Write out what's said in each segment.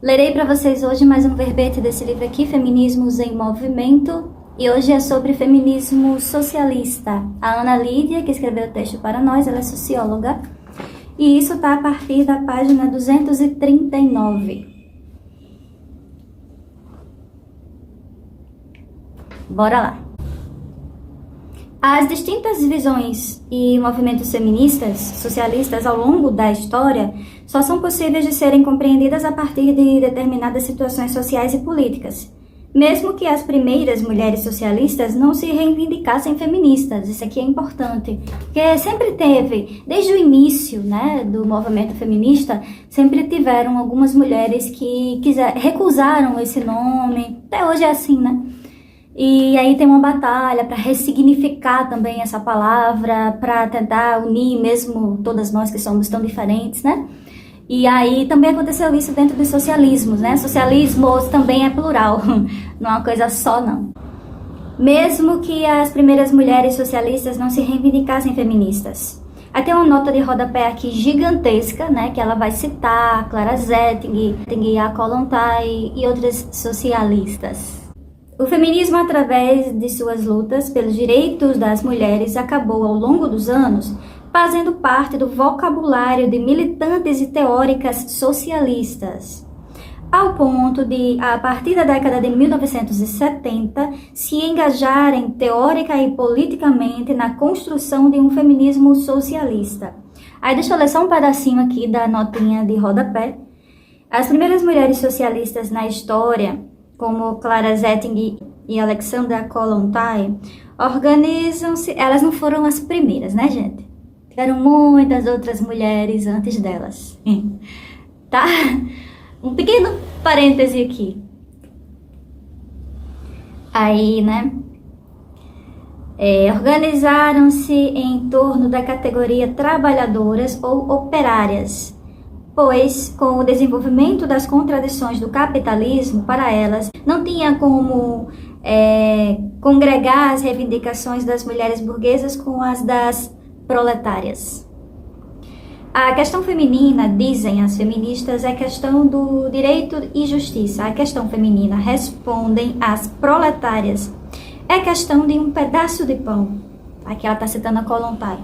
Lerei para vocês hoje mais um verbete desse livro aqui, Feminismos em Movimento, e hoje é sobre feminismo socialista. A Ana Lídia, que escreveu o texto para nós, ela é socióloga, e isso está a partir da página 239. Bora lá! As distintas visões e movimentos feministas, socialistas ao longo da história só são possíveis de serem compreendidas a partir de determinadas situações sociais e políticas. Mesmo que as primeiras mulheres socialistas não se reivindicassem feministas, isso aqui é importante, porque sempre teve, desde o início, do movimento feminista, sempre tiveram algumas mulheres que recusaram esse nome, até hoje é assim, E aí tem uma batalha para ressignificar também essa palavra, para tentar unir mesmo todas nós que somos tão diferentes, E aí também aconteceu isso dentro dos socialismos, Socialismos também é plural, não é uma coisa só, não. Mesmo que as primeiras mulheres socialistas não se reivindicassem feministas. Aí tem uma nota de rodapé aqui gigantesca, que ela vai citar Clara Zetkin, a Kollontai e outras socialistas. O feminismo, através de suas lutas pelos direitos das mulheres, acabou, ao longo dos anos, fazendo parte do vocabulário de militantes e teóricas socialistas, ao ponto de, a partir da década de 1970, se engajarem teórica e politicamente na construção de um feminismo socialista. Aí deixa eu ler só um pedacinho aqui da notinha de rodapé. As primeiras mulheres socialistas na história, como Clara Zetkin e Alexandra Kollontai, organizam-se. Elas não foram as primeiras, gente? Tiveram muitas outras mulheres antes delas. Tá? Um pequeno parêntese aqui. Aí, organizaram-se em torno da categoria trabalhadoras ou operárias, pois, com o desenvolvimento das contradições do capitalismo, para elas, não tinha como congregar as reivindicações das mulheres burguesas com as das proletárias. A questão feminina, dizem as feministas, é questão do direito e justiça. A questão feminina, respondem as proletárias, é questão de um pedaço de pão. Aqui ela está citando a Kollontai.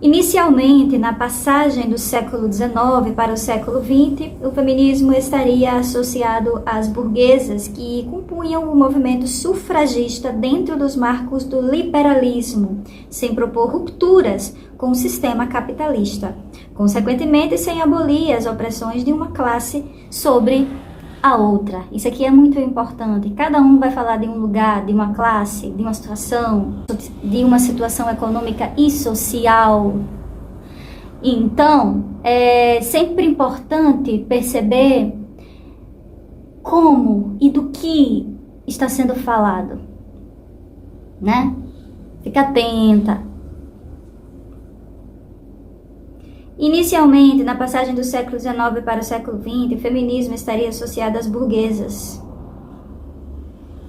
Inicialmente, na passagem do século XIX para o século XX, o feminismo estaria associado às burguesas que compunham o movimento sufragista dentro dos marcos do liberalismo, sem propor rupturas com o sistema capitalista, consequentemente sem abolir as opressões de uma classe sobre a outra. Isso aqui é muito importante. Cada um vai falar de um lugar, de uma classe, de uma situação econômica e social. Então, é sempre importante perceber como e do que está sendo falado, Fica atenta. Inicialmente, na passagem do século XIX para o século XX, o feminismo estaria associado às burguesas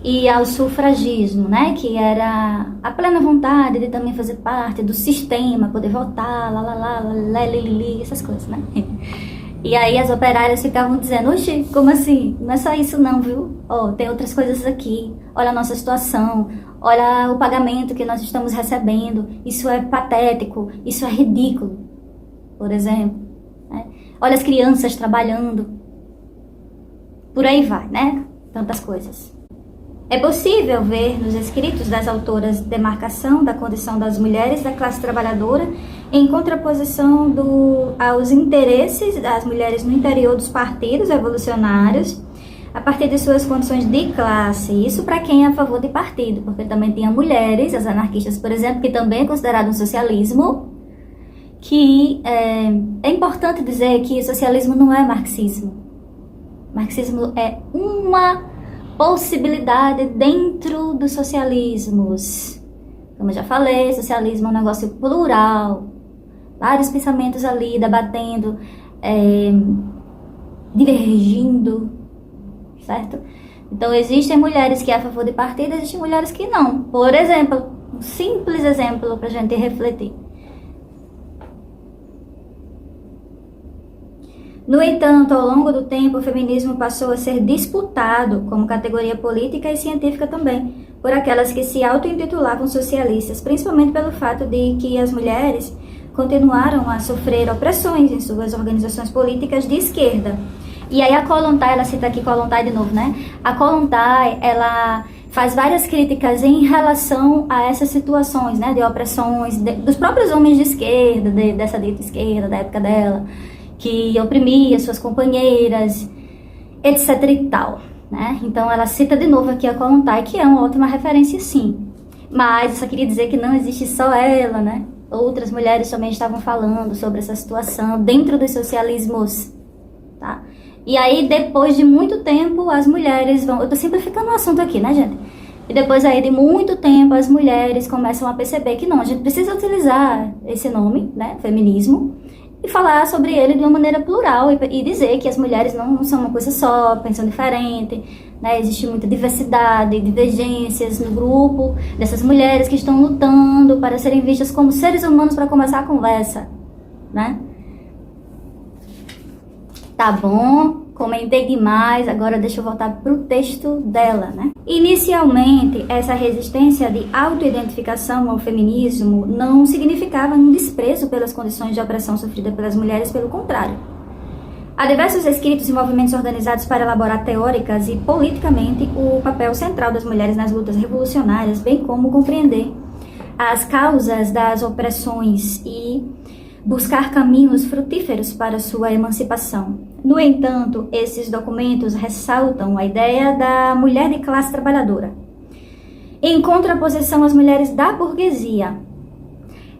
e ao sufragismo, que era a plena vontade de também fazer parte do sistema, poder votar, essas coisas, E aí as operárias ficavam dizendo, oxi, como assim? Não é só isso não, viu? Tem outras coisas aqui, olha a nossa situação, olha o pagamento que nós estamos recebendo, isso é patético, isso é ridículo. Por exemplo, olha as crianças trabalhando, por aí vai, tantas coisas. É possível ver nos escritos das autoras demarcação da condição das mulheres da classe trabalhadora em contraposição aos interesses das mulheres no interior dos partidos revolucionários a partir de suas condições de classe. Isso para quem é a favor de partido, porque também tinha mulheres, as anarquistas, por exemplo, que também é considerado um socialismo, que é importante dizer que o socialismo não é marxismo. Marxismo é uma possibilidade dentro dos socialismos. Como eu já falei, socialismo é um negócio plural. Vários pensamentos ali debatendo, divergindo, certo? Então existem mulheres que é a favor de partido, existem mulheres que não. Por exemplo, um simples exemplo para a gente refletir. No entanto, ao longo do tempo, o feminismo passou a ser disputado como categoria política e científica também, por aquelas que se auto-intitulavam socialistas, principalmente pelo fato de que as mulheres continuaram a sofrer opressões em suas organizações políticas de esquerda. E aí a Kollontai, ela cita aqui Kollontai de novo, né? A Kollontai, ela faz várias críticas em relação a essas situações, né, de opressões dos próprios homens de esquerda, dessa dita esquerda, da época dela, que oprimia suas companheiras, etc e tal, né? Então ela cita de novo aqui a Kollontai, que é uma ótima referência, sim. Mas eu só queria dizer que não existe só ela, né? Outras mulheres também estavam falando sobre essa situação dentro dos socialismos, tá? E aí, depois de muito tempo, as mulheres vão... Eu tô simplificando o assunto aqui, né, gente? E depois aí de muito tempo, as mulheres começam a perceber que não, a gente precisa utilizar esse nome, né, feminismo, e falar sobre ele de uma maneira plural e dizer que as mulheres não são uma coisa só, pensam diferente, né? Existe muita diversidade, divergências no grupo dessas mulheres que estão lutando para serem vistas como seres humanos para começar a conversa, né? Tá bom, comentei demais, agora deixa eu voltar pro texto dela, né? Inicialmente, essa resistência de autoidentificação ao feminismo não significava um desprezo pelas condições de opressão sofrida pelas mulheres, pelo contrário. Há diversos escritos e movimentos organizados para elaborar teóricas e politicamente o papel central das mulheres nas lutas revolucionárias, bem como compreender as causas das opressões e buscar caminhos frutíferos para sua emancipação. No entanto, esses documentos ressaltam a ideia da mulher de classe trabalhadora, em contraposição às mulheres da burguesia.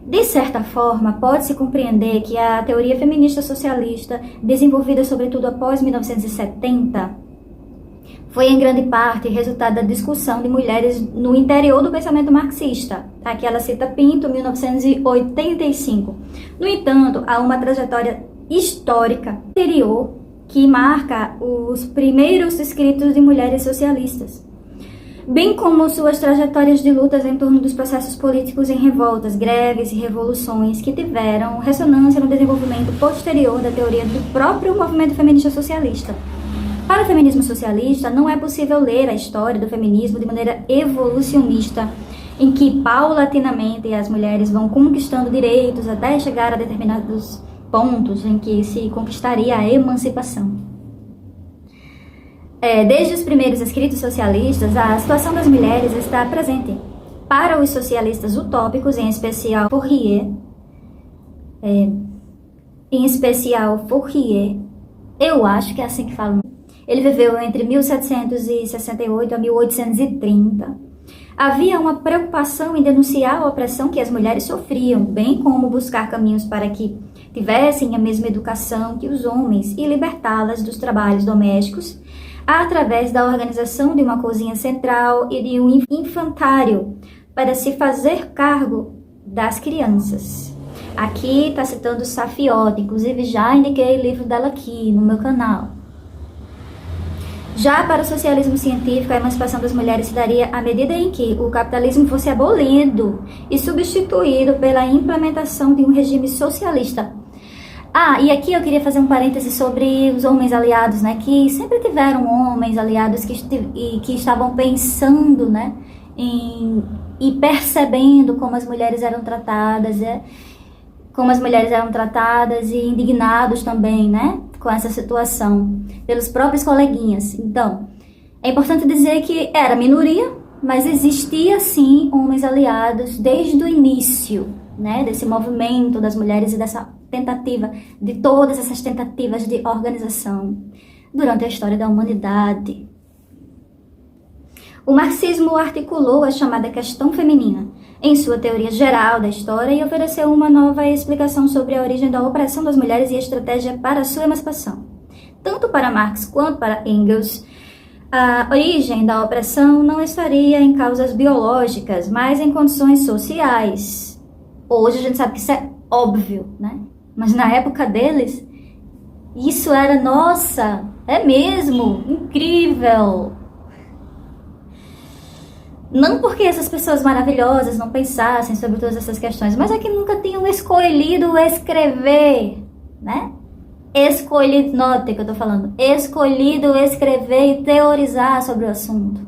De certa forma, pode-se compreender que a teoria feminista socialista, desenvolvida sobretudo após 1970, foi em grande parte resultado da discussão de mulheres no interior do pensamento marxista. Aqui ela cita Pinto, 1985. No entanto, há uma trajetória histórica anterior que marca os primeiros escritos de mulheres socialistas, bem como suas trajetórias de lutas em torno dos processos políticos em revoltas, greves e revoluções que tiveram ressonância no desenvolvimento posterior da teoria do próprio movimento feminista socialista. Para o feminismo socialista, não é possível ler a história do feminismo de maneira evolucionista, em que paulatinamente as mulheres vão conquistando direitos até chegar a determinados pontos em que se conquistaria a emancipação. Desde os primeiros escritos socialistas, a situação das mulheres está presente. Para os socialistas utópicos, em especial Fourier, eu acho que é assim que falam. Ele viveu entre 1768 a 1830. Havia uma preocupação em denunciar a opressão que as mulheres sofriam, bem como buscar caminhos para que tivessem a mesma educação que os homens e libertá-las dos trabalhos domésticos através da organização de uma cozinha central e de um infantário para se fazer cargo das crianças. Aqui está citando Safioti, inclusive já indiquei o livro dela aqui no meu canal. Já para o socialismo científico, a emancipação das mulheres se daria à medida em que o capitalismo fosse abolido e substituído pela implementação de um regime socialista. E aqui eu queria fazer um parêntese sobre os homens aliados, né? Que sempre tiveram homens aliados que estavam pensando, né? E percebendo como as mulheres eram tratadas, e indignados também, né? Com essa situação, pelos próprios coleguinhas. Então, é importante dizer que era minoria, mas existia sim homens aliados desde o início, né, desse movimento das mulheres e dessa tentativa, de todas essas tentativas de organização durante a história da humanidade. O marxismo articulou a chamada questão feminina em sua teoria geral da história e ofereceu uma nova explicação sobre a origem da opressão das mulheres e a estratégia para sua emancipação. Tanto para Marx quanto para Engels, a origem da opressão não estaria em causas biológicas, mas em condições sociais. Hoje a gente sabe que isso é óbvio, né? Mas na época deles, isso era, nossa, é mesmo, incrível. Não porque essas pessoas maravilhosas não pensassem sobre todas essas questões, mas é que nunca tinham escolhido escrever, né? escolhido, note que eu tô falando, escolhido escrever e teorizar sobre o assunto,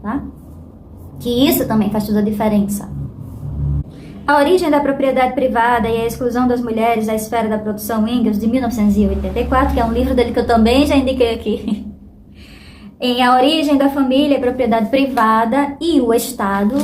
tá? Que isso também faz toda a diferença. A origem da propriedade privada e a exclusão das mulheres da esfera da produção, Engels, de 1984, que é um livro dele que eu também já indiquei aqui. Em A Origem da Família, a Propriedade Privada e o Estado,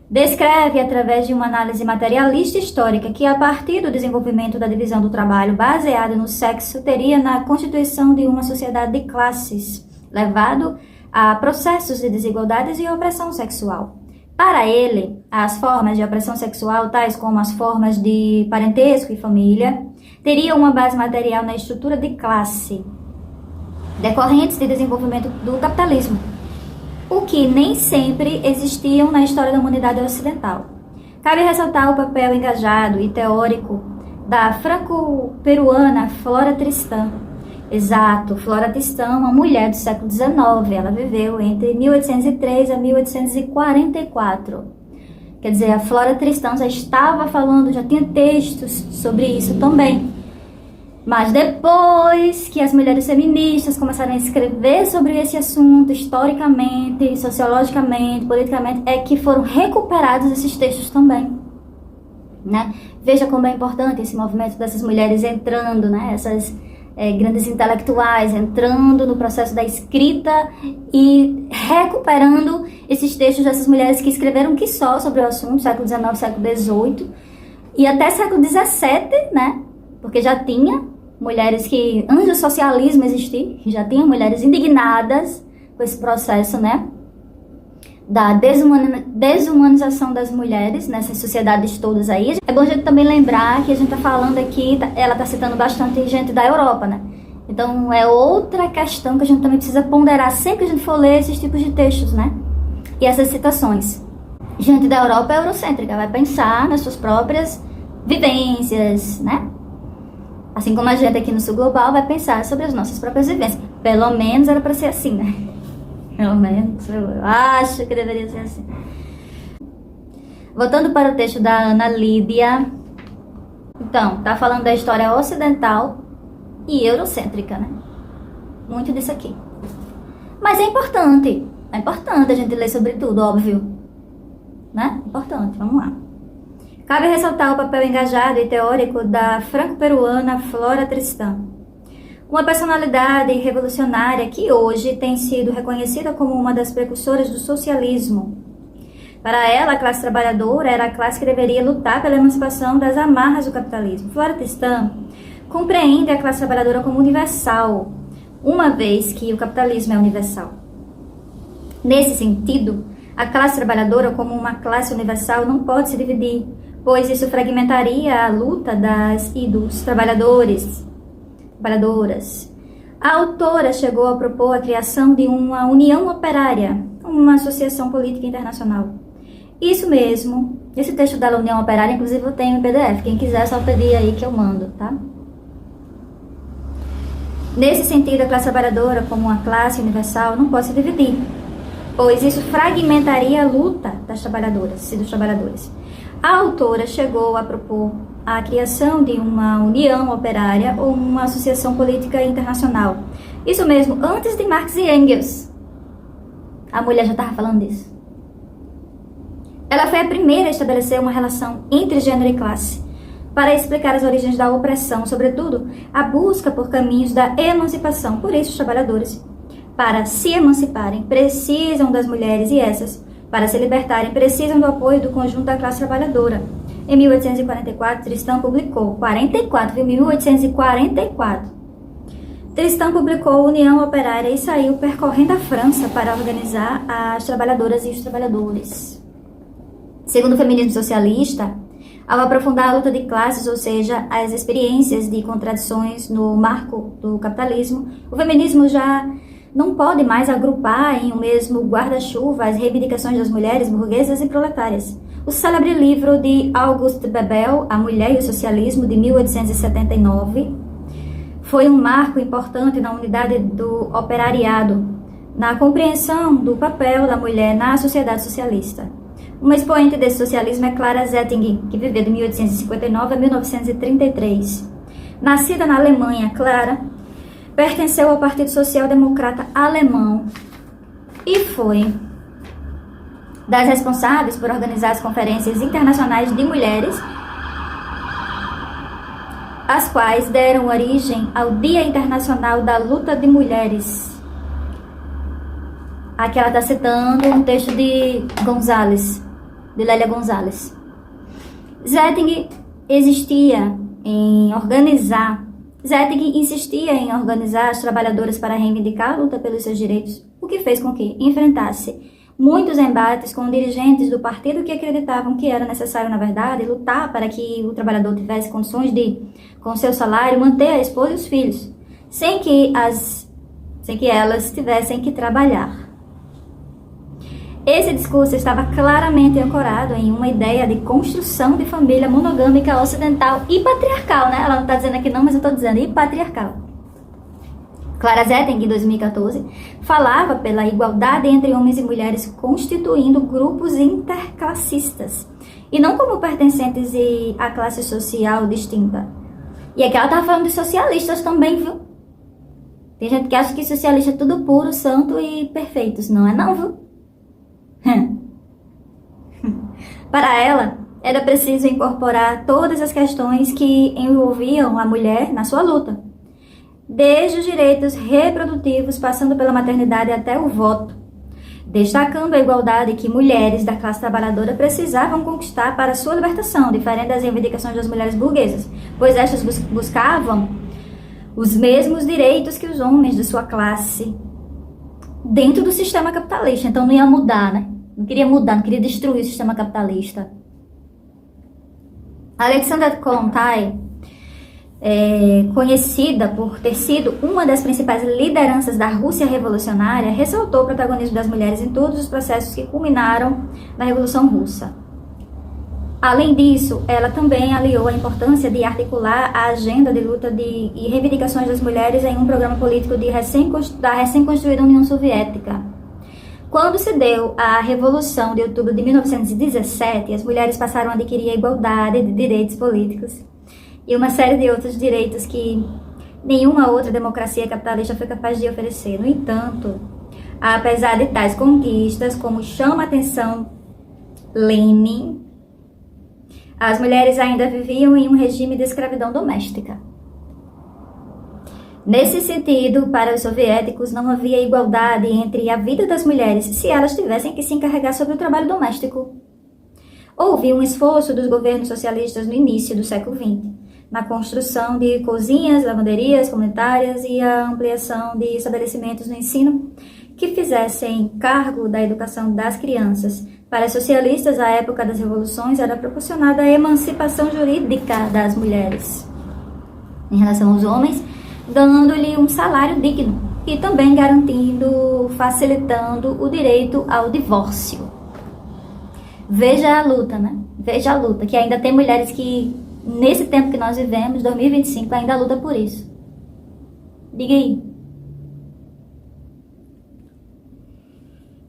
descreve, através de uma análise materialista histórica, que a partir do desenvolvimento da divisão do trabalho baseada no sexo, teria na constituição de uma sociedade de classes, levado a processos de desigualdades e opressão sexual. Para ele, as formas de opressão sexual, tais como as formas de parentesco e família, teriam uma base material na estrutura de classe, decorrentes de desenvolvimento do capitalismo, o que nem sempre existiam na história da humanidade ocidental. Cabe ressaltar o papel engajado e teórico da franco-peruana Flora Tristán. Exato, Flora Tristán, uma mulher do século XIX, ela viveu entre 1803 a 1844. Quer dizer, a Flora Tristán já estava falando, já tinha textos sobre isso também. Mas depois que as mulheres feministas começaram a escrever sobre esse assunto, historicamente, sociologicamente, politicamente, é que foram recuperados esses textos também, né? Veja como é importante esse movimento dessas mulheres entrando, né? Essas grandes intelectuais entrando no processo da escrita e recuperando esses textos dessas mulheres que escreveram que só sobre o assunto, século XIX, século XVIII e até século XVII, né? Porque já tinha mulheres que, antes do socialismo existir, já tinha mulheres indignadas com esse processo, né, da desumanização das mulheres nessas sociedades todas aí. É bom a gente também lembrar que a gente tá falando aqui, ela tá citando bastante gente da Europa, né? Então é outra questão que a gente também precisa ponderar sempre que a gente for ler esses tipos de textos, né? E essas citações. Gente da Europa é eurocêntrica, vai pensar nas suas próprias vivências, né? Assim como a gente aqui no Sul Global vai pensar sobre as nossas próprias vivências. Pelo menos era para ser assim, né? Pelo menos eu acho que deveria ser assim. Voltando para o texto da Ana Lídia. Então, tá falando da história ocidental e eurocêntrica, né? Muito disso aqui. Mas é importante a gente ler sobre tudo, óbvio. Né? Importante, vamos lá. Cabe ressaltar o papel engajado e teórico da franco-peruana Flora Tristán, uma personalidade revolucionária que hoje tem sido reconhecida como uma das precursoras do socialismo. Para ela, a classe trabalhadora era a classe que deveria lutar pela emancipação das amarras do capitalismo. Flora Tristán compreende a classe trabalhadora como universal, uma vez que o capitalismo é universal. Nesse sentido, a classe trabalhadora como uma classe universal não pode se dividir, pois isso fragmentaria a luta das e dos trabalhadoras. A autora chegou a propor a criação de uma união operária, uma associação política internacional. Isso mesmo, esse texto da União Operária, inclusive eu tenho em PDF, quem quiser só pedir aí que eu mando, tá? Nesse sentido, a classe trabalhadora como uma classe universal não pode se dividir, pois isso fragmentaria a luta das trabalhadoras e dos trabalhadores. A autora chegou a propor a criação de uma união operária ou uma associação política internacional. Isso mesmo, antes de Marx e Engels. A mulher já estava falando disso. Ela foi a primeira a estabelecer uma relação entre gênero e classe, para explicar as origens da opressão, sobretudo a busca por caminhos da emancipação. Por isso, os trabalhadores, para se emanciparem, precisam das mulheres e essas, para se libertarem, precisam do apoio do conjunto da classe trabalhadora. Em 1844, Tristán publicou, 1844, Tristán publicou União Operária e saiu percorrendo a França para organizar as trabalhadoras e os trabalhadores. Segundo o feminismo socialista, ao aprofundar a luta de classes, ou seja, as experiências de contradições no marco do capitalismo, o feminismo já não pode mais agrupar em um mesmo guarda-chuva as reivindicações das mulheres burguesas e proletárias. O célebre livro de Auguste Bebel, A Mulher e o Socialismo, de 1879, foi um marco importante na unidade do operariado, na compreensão do papel da mulher na sociedade socialista. Uma expoente desse socialismo é Clara Zetkin, que viveu de 1859 a 1933. Nascida na Alemanha, Clara pertenceu ao Partido Social Democrata Alemão e foi das responsáveis por organizar as conferências internacionais de mulheres, as quais deram origem ao Dia Internacional da Luta de Mulheres. Aqui ela está citando um texto de Gonzalez, de Lélia Gonzalez. Zetting insistia em organizar as trabalhadoras para reivindicar a luta pelos seus direitos, o que fez com que enfrentasse muitos embates com dirigentes do partido que acreditavam que era necessário, na verdade, lutar para que o trabalhador tivesse condições de, com seu salário, manter a esposa e os filhos, sem que elas tivessem que trabalhar. Esse discurso estava claramente ancorado em uma ideia de construção de família monogâmica ocidental e patriarcal, né? Ela não está dizendo aqui não, mas eu estou dizendo, e patriarcal. Clara Zetting, em 2014, falava pela igualdade entre homens e mulheres, constituindo grupos interclassistas, e não como pertencentes à classe social distinta. E aqui ela estava falando de socialistas também, viu? Tem gente que acha que socialista é tudo puro, santo e perfeitos. Não é não, viu? Para ela, era preciso incorporar todas as questões que envolviam a mulher na sua luta, desde os direitos reprodutivos, passando pela maternidade até o voto, destacando a igualdade que mulheres da classe trabalhadora precisavam conquistar para sua libertação, diferente das reivindicações das mulheres burguesas, pois estas buscavam os mesmos direitos que os homens de sua classe dentro do sistema capitalista. Então não ia mudar, né? Não queria mudar, não queria destruir o sistema capitalista. Alexandra Kollontai, conhecida por ter sido uma das principais lideranças da Rússia revolucionária, ressaltou o protagonismo das mulheres em todos os processos que culminaram na Revolução Russa. Além disso, ela também aliou a importância de articular a agenda de luta e reivindicações das mulheres em um programa político da recém-construída União Soviética. Quando se deu a Revolução de Outubro de 1917, as mulheres passaram a adquirir a igualdade de direitos políticos e uma série de outros direitos que nenhuma outra democracia capitalista foi capaz de oferecer. No entanto, apesar de tais conquistas, como chama a atenção Lenin, as mulheres ainda viviam em um regime de escravidão doméstica. Nesse sentido, para os soviéticos, não havia igualdade entre a vida das mulheres se elas tivessem que se encarregar sobre o trabalho doméstico. Houve um esforço dos governos socialistas no início do século XX, na construção de cozinhas, lavanderias comunitárias e a ampliação de estabelecimentos no ensino que fizessem cargo da educação das crianças. Para os socialistas, a época das revoluções era proporcionada à emancipação jurídica das mulheres em relação aos homens, dando-lhe um salário digno e também facilitando o direito ao divórcio. Veja a luta, né? Veja a luta, que ainda tem mulheres que, nesse tempo que nós vivemos, 2025, ainda luta por isso. Diga aí.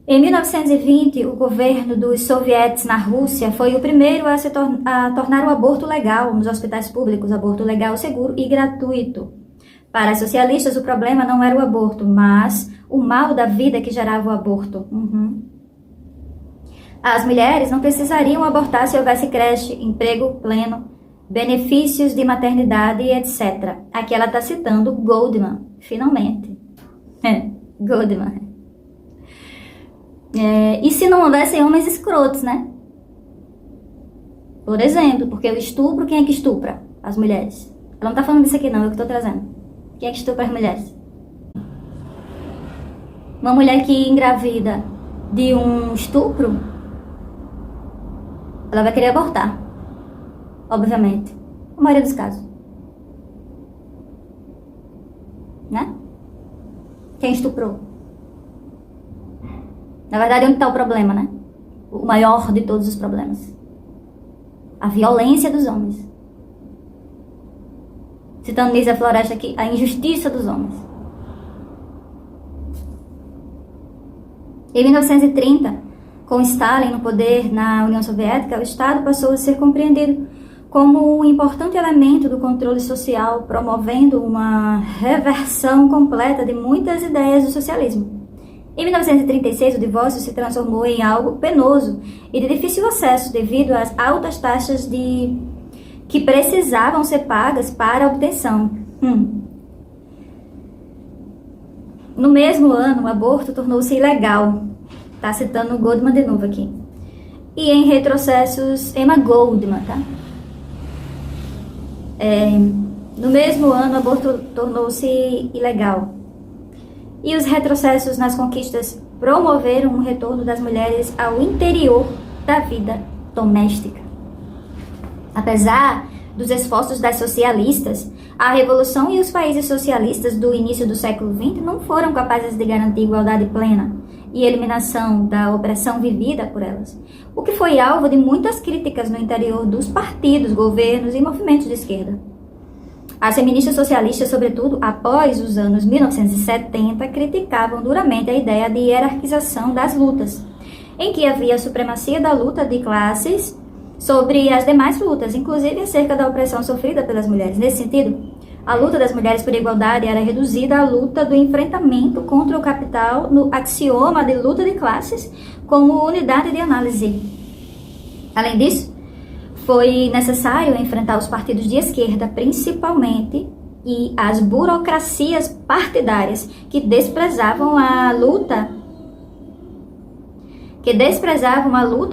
Em 1920, o governo dos sovietes na Rússia foi o primeiro a tornar o aborto legal nos hospitais públicos, aborto legal, seguro e gratuito. Para os socialistas, o problema não era o aborto, mas o mal da vida que gerava o aborto. As mulheres não precisariam abortar se houvesse creche, emprego pleno, benefícios de maternidade, etc. Aqui ela está citando Goldman, finalmente. Goldman. E se não houvessem homens escrotos, né? Por exemplo, porque o estupro, quem é que estupra? As mulheres. Ela não está falando disso aqui não, eu que estou trazendo. Quem é que estupra as mulheres? Uma mulher que engravida de um estupro, ela vai querer abortar. Obviamente. A maioria dos casos. Né? Quem estuprou? Na verdade, onde está o problema, né? O maior de todos os problemas. A violência dos homens. Citando Nisa Floresta aqui, a injustiça dos homens. Em 1930, com Stalin no poder na União Soviética, o Estado passou a ser compreendido como um importante elemento do controle social, promovendo uma reversão completa de muitas ideias do socialismo. Em 1936, o divórcio se transformou em algo penoso e de difícil acesso devido às altas taxas que precisavam ser pagas para a obtenção. No mesmo ano, o aborto tornou-se ilegal. Está citando Goldman de novo aqui. E em retrocessos, Emma Goldman, tá? No mesmo ano, o aborto tornou-se ilegal. E os retrocessos nas conquistas promoveram um retorno das mulheres ao interior da vida doméstica. Apesar dos esforços das socialistas, a Revolução e os países socialistas do início do século XX não foram capazes de garantir igualdade plena e eliminação da opressão vivida por elas, o que foi alvo de muitas críticas no interior dos partidos, governos e movimentos de esquerda. As feministas socialistas, sobretudo após os anos 1970, criticavam duramente a ideia de hierarquização das lutas, em que havia a supremacia da luta de classes sobre as demais lutas, inclusive acerca da opressão sofrida pelas mulheres. Nesse sentido, a luta das mulheres por igualdade era reduzida à luta do enfrentamento contra o capital no axioma de luta de classes como unidade de análise. Além disso, foi necessário enfrentar os partidos de esquerda, principalmente, e as burocracias partidárias que desprezavam a luta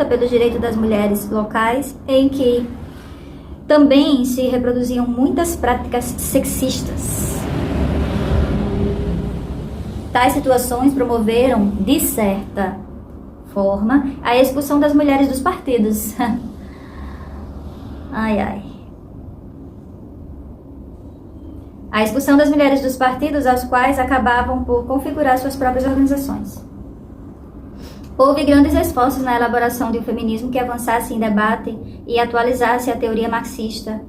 pelos direitos das mulheres locais, em que também se reproduziam muitas práticas sexistas. Tais situações promoveram, de certa forma, a expulsão das mulheres dos partidos. A expulsão das mulheres dos partidos, aos quais acabavam por configurar suas próprias organizações. Houve grandes esforços na elaboração de um feminismo que avançasse em debate e atualizasse a teoria marxista,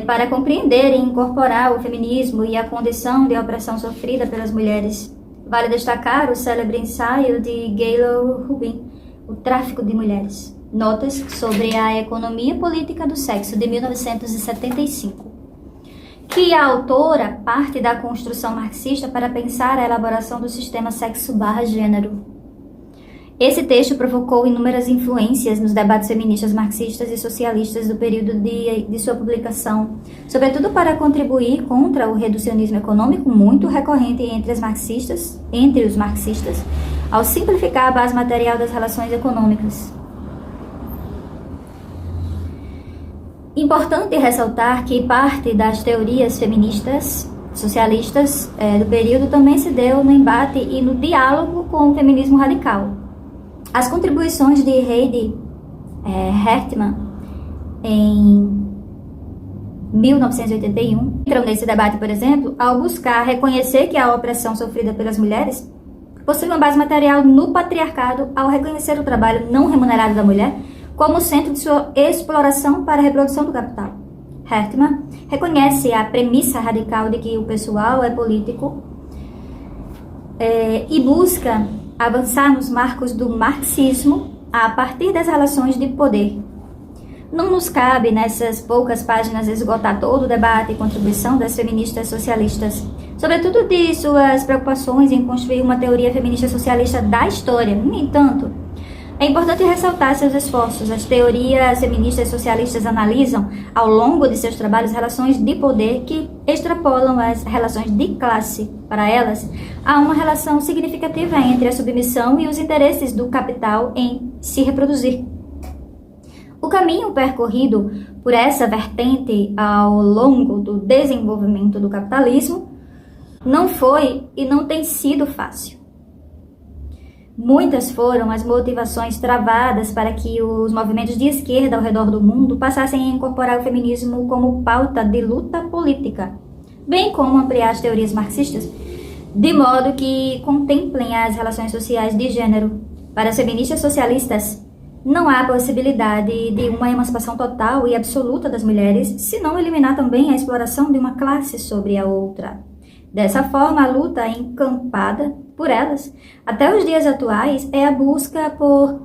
para compreender e incorporar o feminismo e a condição de opressão sofrida pelas mulheres. Vale destacar o célebre ensaio de Gayle Rubin, O Tráfico de Mulheres. Notas sobre a economia política do sexo, de 1975, que a autora parte da construção marxista para pensar a elaboração do sistema sexo/gênero. Esse texto provocou inúmeras influências nos debates feministas marxistas e socialistas do período de sua publicação, sobretudo para contribuir contra o reducionismo econômico muito recorrente entre os marxistas, ao simplificar a base material das relações econômicas. Importante ressaltar que parte das teorias feministas socialistas do período também se deu no embate e no diálogo com o feminismo radical. As contribuições de Heidi Hertmann em 1981 entram nesse debate, por exemplo, ao buscar reconhecer que a opressão sofrida pelas mulheres possui uma base material no patriarcado, ao reconhecer o trabalho não remunerado da mulher como centro de sua exploração para a reprodução do capital. Hertmann reconhece a premissa radical de que o pessoal é político e busca avançar nos marcos do marxismo a partir das relações de poder. Não nos cabe, nessas poucas páginas, esgotar todo o debate e contribuição das feministas socialistas, sobretudo de suas preocupações em construir uma teoria feminista socialista da história. No entanto, é importante ressaltar seus esforços. As teorias feministas socialistas analisam, ao longo de seus trabalhos, relações de poder que extrapolam as relações de classe. Para elas, há uma relação significativa entre a submissão e os interesses do capital em se reproduzir. O caminho percorrido por essa vertente ao longo do desenvolvimento do capitalismo não foi e não tem sido fácil. Muitas foram as motivações travadas para que os movimentos de esquerda ao redor do mundo passassem a incorporar o feminismo como pauta de luta política, bem como ampliar as teorias marxistas, de modo que contemplem as relações sociais de gênero. Para as feministas socialistas, não há possibilidade de uma emancipação total e absoluta das mulheres, se não eliminar também a exploração de uma classe sobre a outra. Dessa forma, a luta encampada por elas, até os dias atuais, é a busca por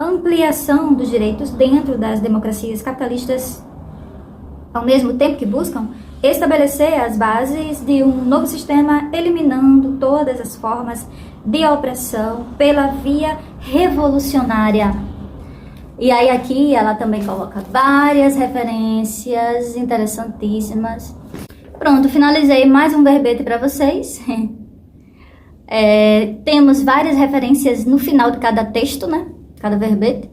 ampliação dos direitos dentro das democracias capitalistas, ao mesmo tempo que buscam estabelecer as bases de um novo sistema, eliminando todas as formas de opressão pela via revolucionária. E aí aqui ela também coloca várias referências interessantíssimas. Pronto, finalizei mais um verbete para vocês. Temos várias referências no final de cada texto, né? Cada verbete,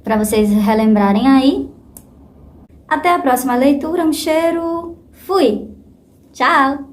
para vocês relembrarem aí. Até a próxima leitura, um cheiro, fui! Tchau!